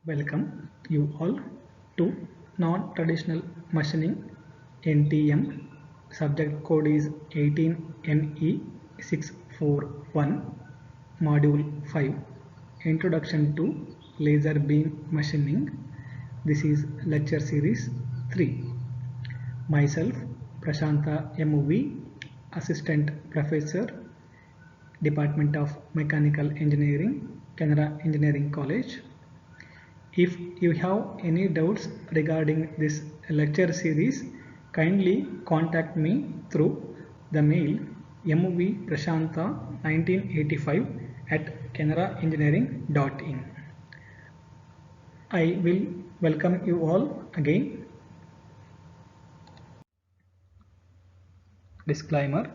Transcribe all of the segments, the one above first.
Welcome you all to Non-Traditional Machining NTM. Subject code is 18NE641. Module 5. Introduction to Laser Beam Machining. This is lecture series 3. Myself Prashantha MV, Assistant Professor, Department of Mechanical Engineering, Canara Engineering College. If you have any doubts regarding this lecture series, kindly contact me through the mail mvprashantha1985@canaraengineering.in. I will welcome you all again. Disclaimer: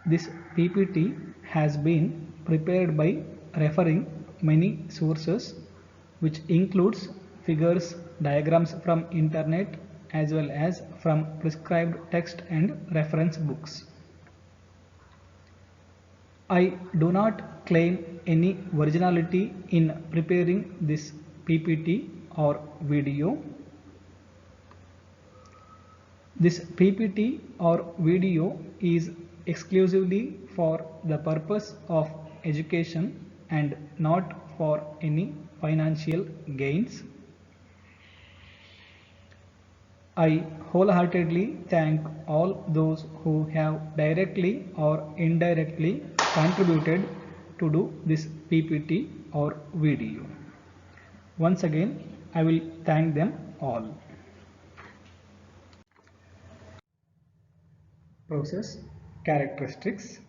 this PPT has been prepared by referring many sources, which includes figures, diagrams from internet as well as from prescribed text and reference books. I do not claim any originality in preparing this PPT or video. This PPT or video is exclusively for the purpose of education and not for any financial gains. I wholeheartedly thank all those who have directly or indirectly contributed to do this PPT or video. Once again, I will thank them all. Process characteristics.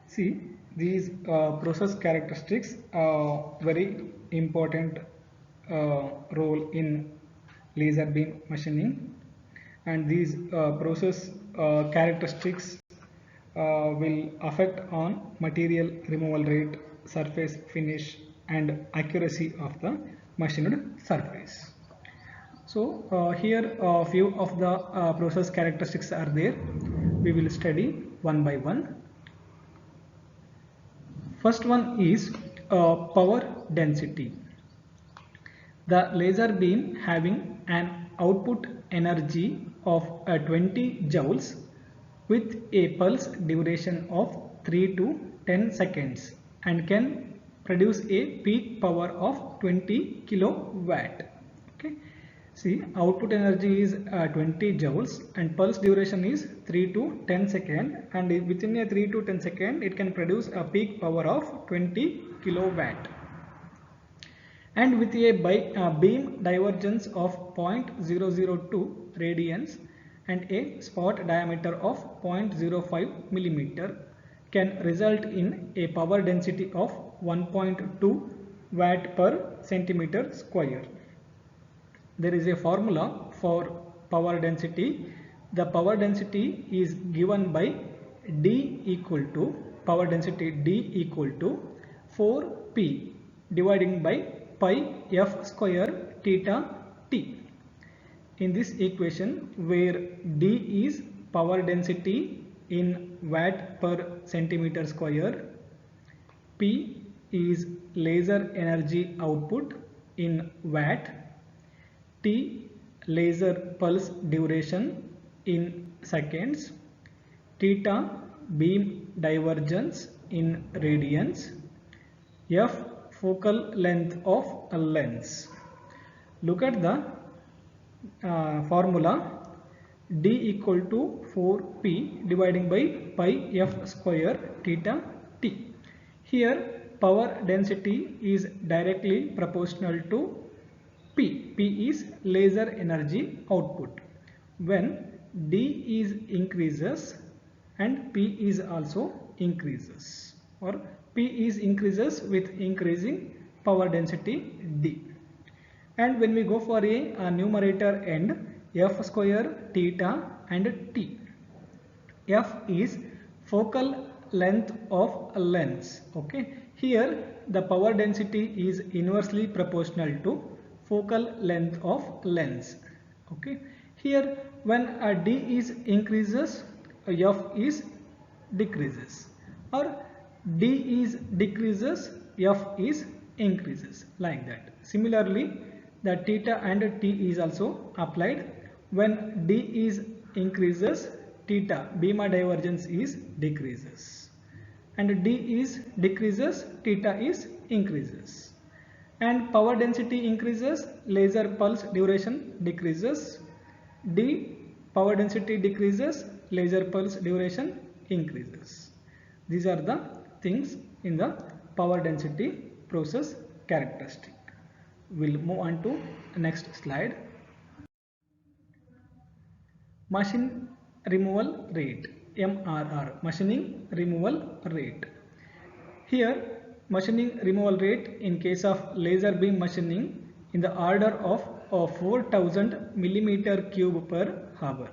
See, these process characteristics are very important role in laser beam machining, and these process characteristics will affect on material removal rate, surface finish and accuracy of the machined surface. So here a few of the process characteristics are there. We will study one by one. First one is power density. The laser beam having an output energy of 20 joules with a pulse duration of 3 to 10 seconds and can produce a peak power of 20 kilowatt. Okay. See, output energy is 20 joules and pulse duration is 3 to 10 seconds, and within a 3 to 10 seconds it can produce a peak power of 20 kilowatt. And with a beam divergence of 0.002 radians and a spot diameter of 0.05 millimeter can result in a power density of 1.2 watt per centimeter square. There is a formula for power density. The power density is given by D equal to power density D equal to 4P dividing by pi F square theta T. In this equation, where D is power density in watt per centimeter square, P is laser energy output in watt, T laser pulse duration in seconds, theta beam divergence in radians, F focal length of a lens. Look at the formula. D equal to 4P dividing by pi F square theta T. Here power density is directly proportional to P. P is laser energy output. When D is increases and P is also increases, or P is increases with increasing power density D. And when we go for a numerator end, F square theta and T. F is focal length of lens. Okay, here the power density is inversely proportional to focal length of lens. Okay, here when d is increases, f is decreases, or d is decreases, f is increases, like that. Similarly, the theta and t is also applied. When d is increases, theta Bema divergence is decreases, and d is decreases, theta is increases. And power density increases, laser pulse duration decreases. D, power density decreases, laser pulse duration increases. These are the things in the power density process characteristic. We'll move on to the next slide. Machine removal rate, MRR, machining removal rate. Here, machining removal rate in case of laser beam machining in the order of 4000 millimeter cube per hour.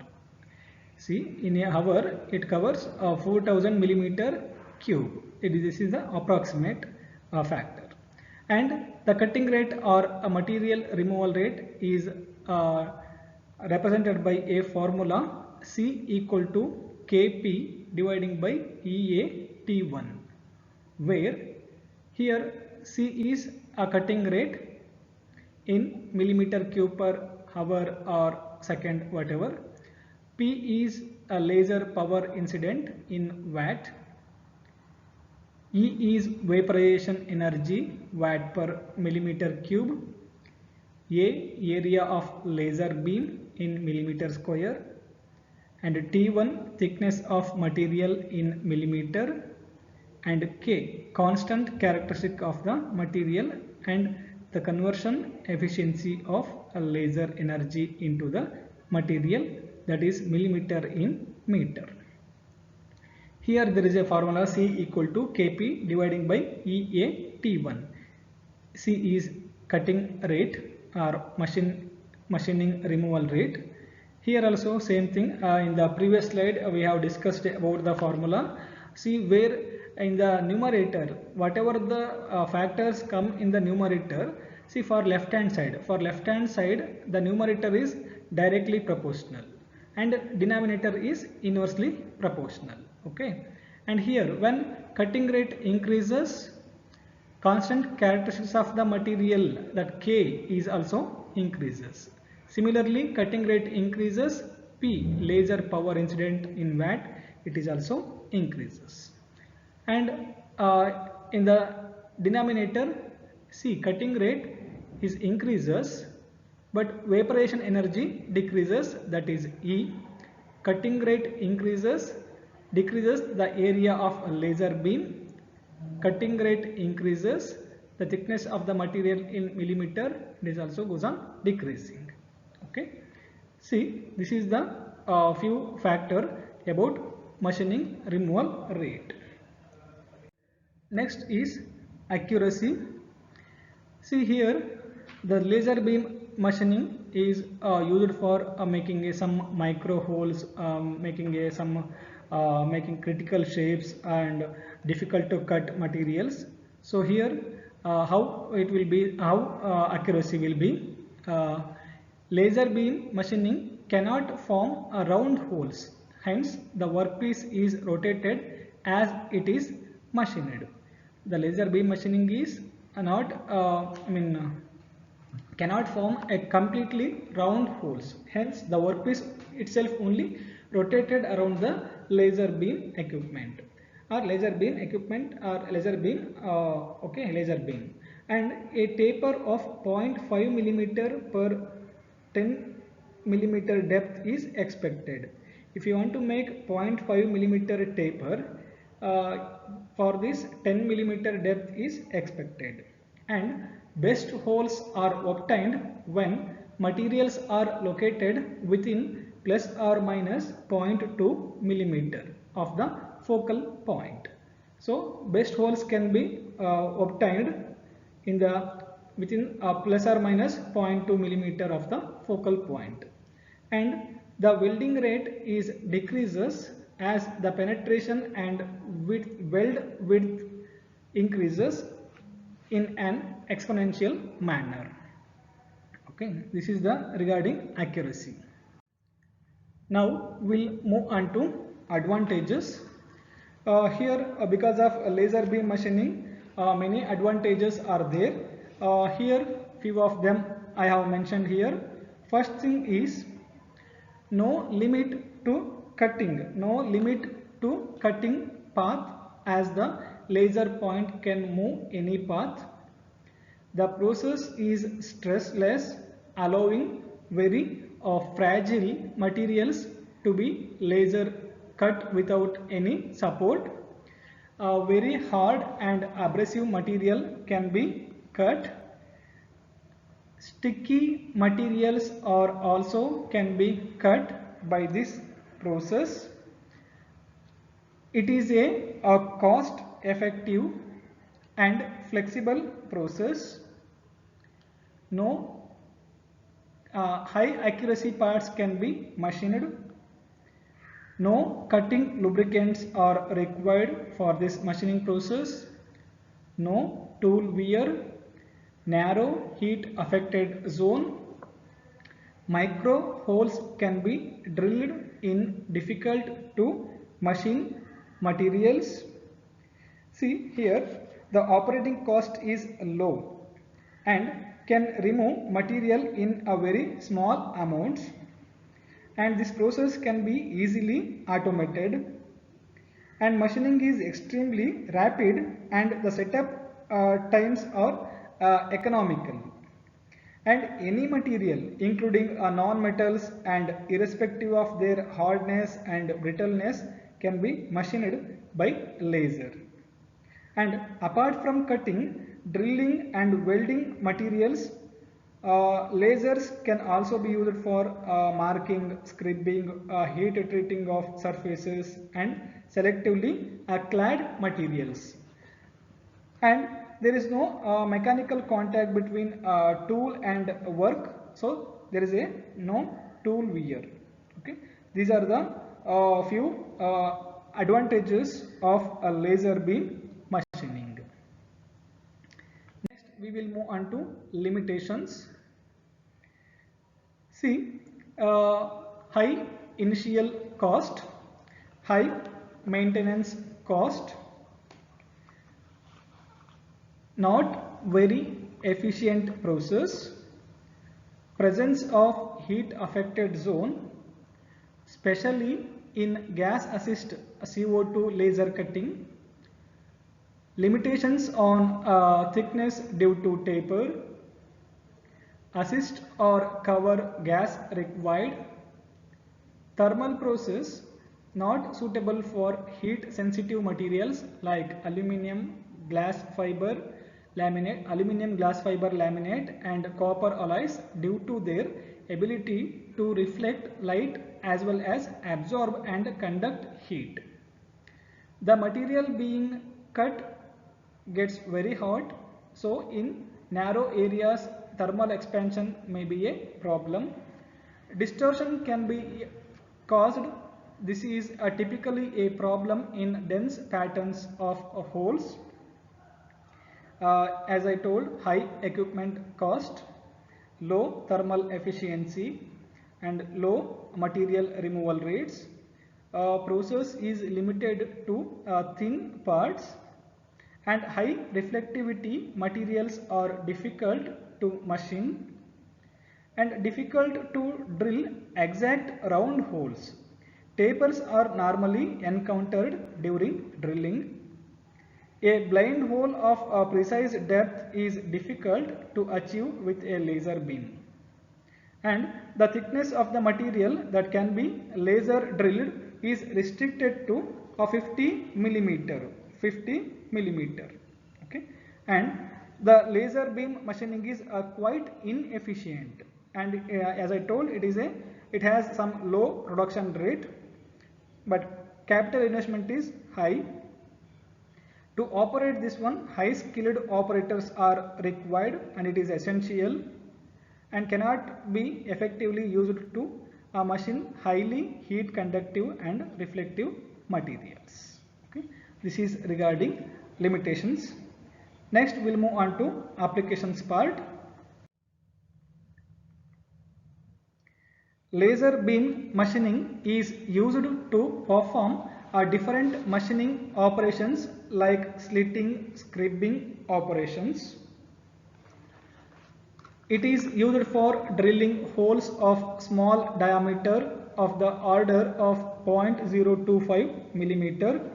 See, in a hour it covers 4000 millimeter cube. This is the approximate factor. And the cutting rate or a material removal rate is represented by a formula C equal to Kp dividing by Ea T1, where here C is a cutting rate in millimeter cube per hour or second, whatever. P is a laser power incident in watt. E is vaporization energy, watt per millimeter cube. A, area of laser beam in millimeter square. And T1, thickness of material in millimeter. And K, constant characteristic of the material and the conversion efficiency of a laser energy into the material, that is millimeter in meter. Here there is a formula C equal to Kp dividing by Ea T1. C is cutting rate or machining removal rate. Here also same thing, in the previous slide we have discussed about the formula. See, where in the numerator, whatever the factors come in the numerator, see, for left hand side the numerator is directly proportional and denominator is inversely proportional. Okay, and here when cutting rate increases, constant characteristics of the material, that K is also increases. Similarly, cutting rate increases, P, laser power incident in watt, it is also increases. And in the denominator, see, cutting rate is increases, but vaporization energy decreases, that is E. Cutting rate increases, decreases the area of a laser beam. Cutting rate increases, the thickness of the material in millimeter, this also goes on decreasing. Okay, see, this is the few factor about machining removal rate. Next is accuracy. See, here the laser beam machining is used for making some micro holes, making critical shapes and difficult to cut materials. So here how it will be, how accuracy will be. Laser beam machining cannot form round holes, hence the workpiece is rotated as it is machined. The laser beam machining is not cannot form a completely round holes, hence the workpiece itself only rotated around the laser beam equipment or laser beam laser beam, and a taper of 0.5 millimeter per 10 millimeter depth is expected. If you want to make 0.5 millimeter taper, for this 10 millimeter depth is expected, and best holes are obtained when materials are located within plus or minus 0.2 millimeter of the focal point. So best holes can be obtained in the within plus or minus 0.2 millimeter of the focal point, and the welding rate is decreases as the penetration and weld width increases in an exponential manner. Okay, this is the regarding accuracy. Now we'll move on to advantages. Here because of laser beam machining, many advantages are there. Here few of them I have mentioned here. First thing is no limit to cutting, no limit to cutting path, as the laser point can move any path. The process is stressless, allowing very fragile materials to be laser cut without any support. Very hard and abrasive material can be cut. Sticky materials are also can be cut by this process. It is a cost effective and flexible process. No high accuracy parts can be machined. No cutting lubricants are required for this machining process. No tool wear. Narrow heat affected zone. Micro holes can be drilled in difficult to machine materials. See here, the operating cost is low and can remove material in a very small amounts, and this process can be easily automated, and machining is extremely rapid and the setup times are economical, and any material including non-metals and irrespective of their hardness and brittleness can be machined by laser. And apart from cutting, drilling and welding materials, lasers can also be used for marking, scribbing, heat treating of surfaces, and selectively clad materials. And there is no mechanical contact between tool and work, so there is no tool wear. Okay, these are the few advantages of a laser beam machining. Next we will move on to limitations. See, high initial cost, high maintenance cost, not very efficient process, presence of heat affected zone, especially in gas assist CO2 laser cutting, limitations on thickness due to taper, assist or cover gas required, thermal process not suitable for heat sensitive materials like aluminum glass fiber laminate, and copper alloys due to their ability to reflect light as well as absorb and conduct heat. The material being cut gets very hot, so in narrow areas thermal expansion may be a problem. Distortion can be caused. This is typically a problem in dense patterns of holes. As I told, high equipment cost, low thermal efficiency, and low material removal rates. Process is limited to thin parts, and high reflectivity materials are difficult to machine and difficult to drill exact round holes. Tapers are normally encountered during drilling. A blind hole of a precise depth is difficult to achieve with a laser beam. And the thickness of the material that can be laser drilled is restricted to 50 millimeter. Okay, and the laser beam machining is quite inefficient, and as I told, it has some low production rate, but capital investment is high. To operate this one, high skilled operators are required, and it is essential and cannot be effectively used to machine highly heat conductive and reflective materials. Okay. This is regarding limitations. Next we'll move on to applications part. Laser beam machining is used to perform different machining operations like slitting, scribing operations. It is used for drilling holes of small diameter of the order of 0.025 millimeter.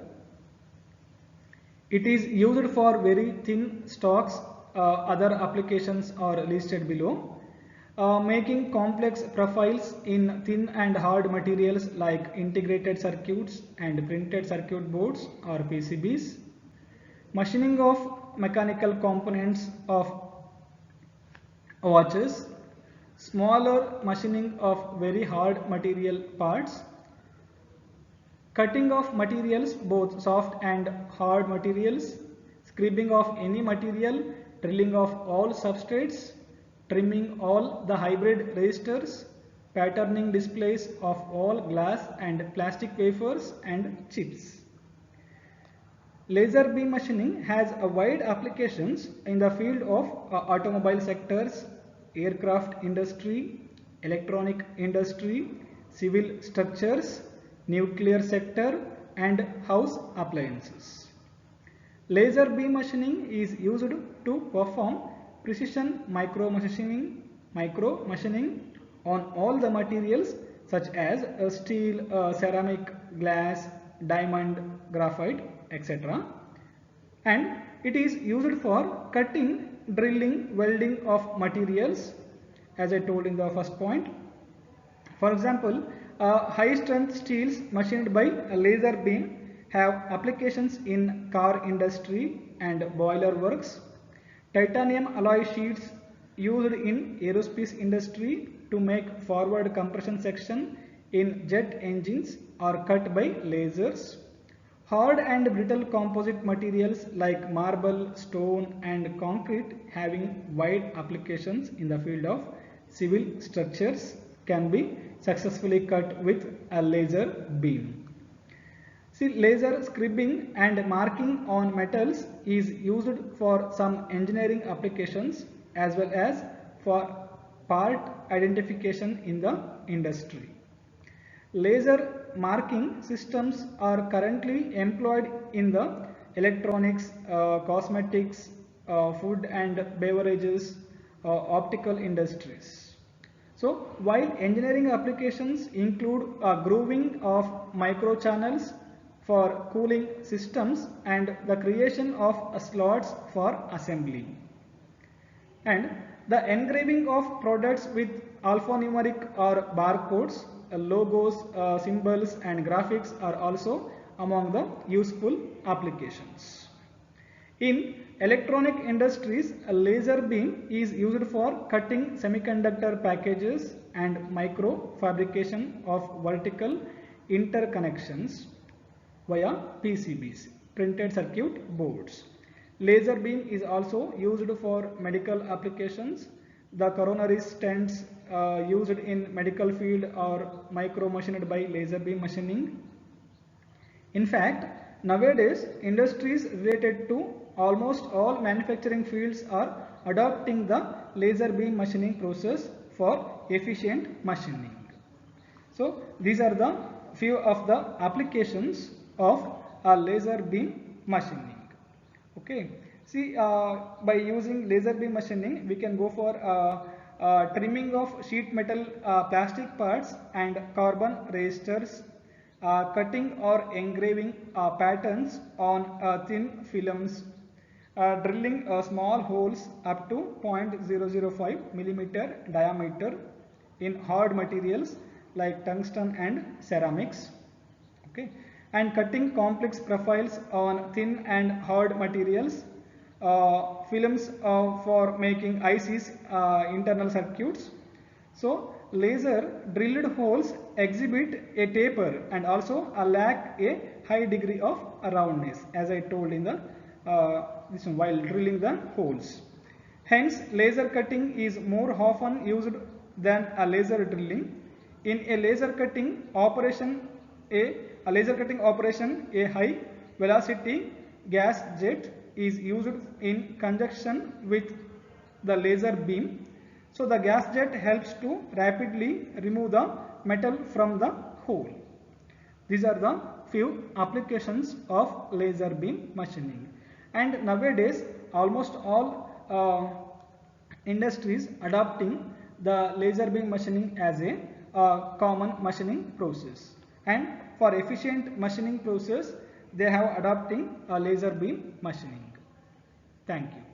It is used for very thin stocks. Other applications are listed below. Making complex profiles in thin and hard materials like integrated circuits and printed circuit boards or PCBs. Machining of mechanical components of watches. Smaller machining of very hard material parts. Cutting of materials, both soft and hard materials. Scribing of any material. Drilling of all substrates. Trimming all the hybrid resistors. Patterning displays of all glass and plastic wafers and chips. Laser beam machining has a wide applications in the field of automobile sectors, aircraft industry, electronic industry, civil structures, nuclear sector and house appliances. Laser beam machining is used to perform precision micro machining on all the materials such as steel, ceramic, glass, diamond, graphite, etc. And it is used for cutting, drilling, welding of materials, as I told in the first point. For example, high strength steels machined by a laser beam have applications in car industry and boiler works. Titanium alloy sheets used in aerospace industry to make forward compression section in jet engines are cut by lasers. Hard and brittle composite materials like marble, stone and concrete having wide applications in the field of civil structures can be successfully cut with a laser beam. See, laser scribing and marking on metals is used for some engineering applications as well as for part identification in the industry. Laser marking systems are currently employed in the electronics, cosmetics, food and beverages, optical industries. So, while engineering applications include grooving of microchannels for cooling systems and the creation of slots for assembly. And the engraving of products with alphanumeric or barcodes, logos, symbols and graphics are also among the useful applications. In electronic industries, a laser beam is used for cutting semiconductor packages and micro fabrication of vertical interconnections via PCBs, printed circuit boards. Laser beam is also used for medical applications. The coronary stents used in medical field are micro machined by laser beam machining. In fact, nowadays industries related to almost all manufacturing fields are adopting the laser beam machining process for efficient machining. So these are the few of the applications of a laser beam machining. Okay, see, by using laser beam machining we can go for trimming of sheet metal plastic parts and carbon resistors, cutting or engraving patterns on thin films, drilling small holes up to 0.005 millimeter diameter in hard materials like tungsten and ceramics. Okay, and cutting complex profiles on thin and hard materials, films for making ICs, internal circuits. So laser drilled holes exhibit a taper and also lack a high degree of roundness, as I told in the this one, while drilling the holes. Hence laser cutting is more often used than a laser drilling. In a laser cutting operation, a high velocity gas jet is used in conjunction with the laser beam. So the gas jet helps to rapidly remove the metal from the hole. These are the few applications of laser beam machining. And nowadays almost all industries adopting the laser beam machining as a common machining process. And for efficient machining process, they have adopting a laser beam machining. Thank you.